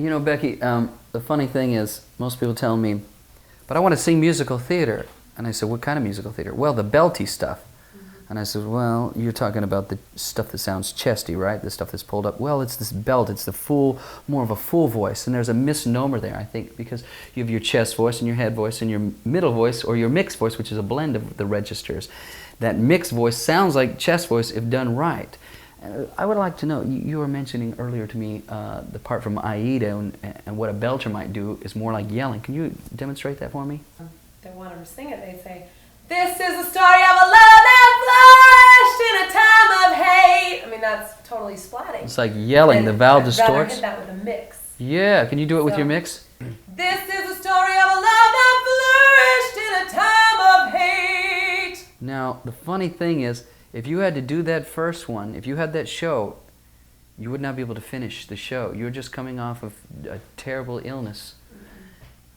You know, Becky, the funny thing is, most people tell me, but I want to sing musical theater. And I said, what kind of musical theater? Well, the belty stuff. And I said, well, you're talking about the stuff that sounds chesty, right? The stuff that's pulled up. Well, it's this belt. It's the full, more of a full voice. And there's a misnomer there, I think, because you have your chest voice and your head voice and your middle voice, or your mixed voice, which is a blend of the registers. That mixed voice sounds like chest voice if done right. I would like to know, you were mentioning earlier to me the part from Aida, and what a belter might do is more like yelling. Can you demonstrate that for me? They want them to sing it. They say, "This is the story of a love that flourished in a time of hate." I mean, that's totally splatting. It's like yelling. And the vowel I'd rather distorts. hit that with a mix. Yeah, can you do it with So, your mix? This is the story of a love that flourished in a time of hate. Now, the funny thing is, if you had to do that first one, if you had that show, you would not be able to finish the show. You're just coming off of a terrible illness.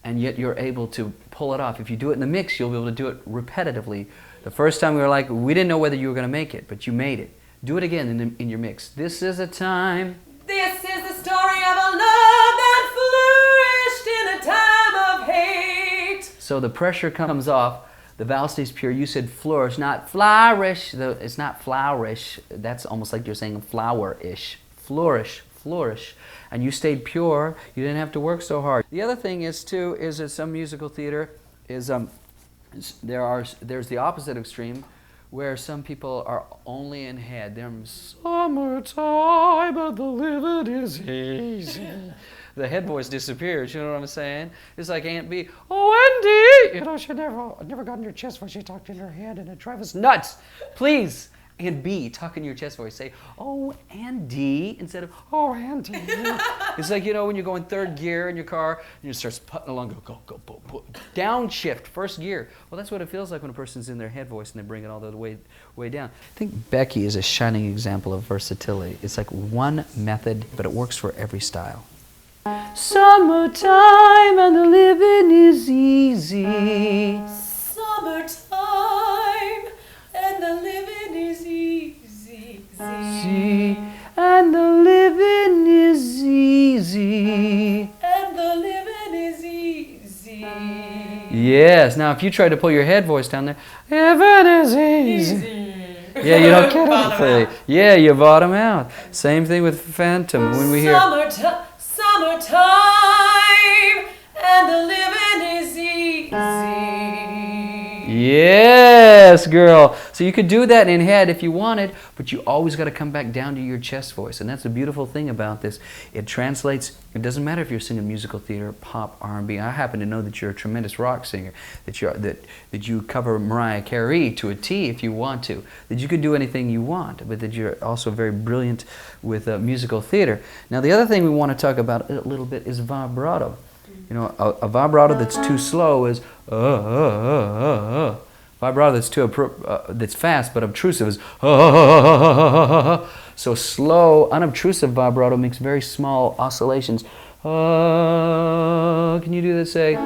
And yet you're able to pull it off. If you do it in the mix, you'll be able to do it repetitively. The first time we were like, we didn't know whether you were going to make it, but you made it. Do it again in your mix. This is a time. This is the story of a love that flourished in a time of hate. So the pressure comes off. The vowel stays pure. You said flourish, not flourish. It's not flourish. That's almost like you're saying flower-ish. Flourish, flourish. And you stayed pure. You didn't have to work so hard. The other thing is too is that some musical theater is there's the opposite extreme, where some people are only in head. They're summertime and the living is easy. The head voice disappears. You know what I'm saying? It's like Aunt Bee. Oh, Andy, you know she never got in your chest when she talked in her head, and it drives us nuts. Please. And B, talk in your chest voice. Say, oh, Andy, instead of, oh, Andy. It's like, you know, when you go in third gear in your car, and you start putting along, go, downshift, first gear. Well, that's what it feels like when a person's in their head voice and they bring it all the way down. I think Becky is a shining example of versatility. It's like one method, but it works for every style. Summertime and the living is easy. Summertime and the living is easy. And the living is easy. And the living is easy. Yes. Now, if you try to pull your head voice down there, heaven is easy. Yeah, you don't get anything. Yeah, you bottom out. Same thing with Phantom. When we hear Summertime and the living is easy. Yes, girl. So you could do that in head if you wanted, but you always got to come back down to your chest voice. And that's the beautiful thing about this. It translates. It doesn't matter if you're singing musical theater, pop, R&B. I happen to know that you're a tremendous rock singer, that you cover Mariah Carey to a T if you want to, that you can do anything you want, but that you're also very brilliant with musical theater. Now, the other thing we want to talk about a little bit is vibrato. You know, a vibrato that's too slow is Vibrato that's that's fast but obtrusive is So slow, unobtrusive vibrato makes very small oscillations. Can you do this? Say.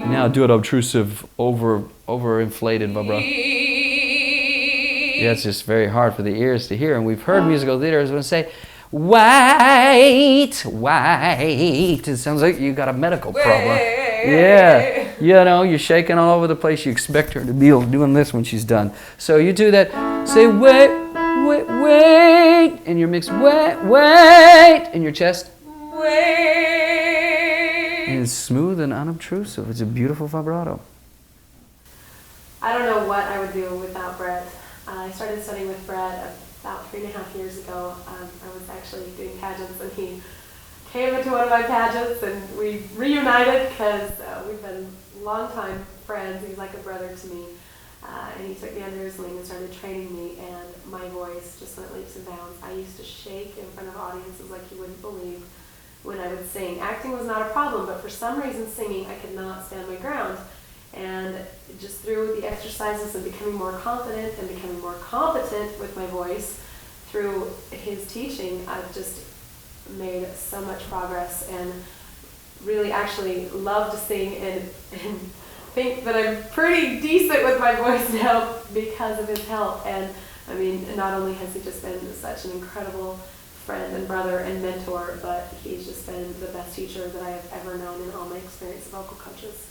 Now do it obtrusive, overinflated vibrato. Yeah, it's just very hard for the ears to hear. And we've heard musical theaters when say, white. It sounds like you got a medical problem. Yeah, you know, you're shaking all over the place. You expect her to be doing this when she's done. So you do that. Say, wait. And your mix, wait. In your chest. Wait. And it's smooth and unobtrusive. It's a beautiful vibrato. I don't know what I would do without Brett. I started studying with Brett about 3.5 years ago. I was actually doing pageants, and he came into one of my pageants, and we reunited because we've been longtime friends. He's like a brother to me. And he took me under his wing and started training me, and my voice just went leaps and bounds. I used to shake in front of audiences like you wouldn't believe when I would sing. Acting was not a problem, but for some reason singing, I could not stand my ground. And just through the exercises of becoming more confident and becoming more competent with my voice through his teaching, I've just made so much progress and really actually love to sing and think that I'm pretty decent with my voice now because of his help. And I mean, not only has he just been such an incredible friend and brother and mentor, but he's just been the best teacher that I have ever known in all my experience of vocal coaches.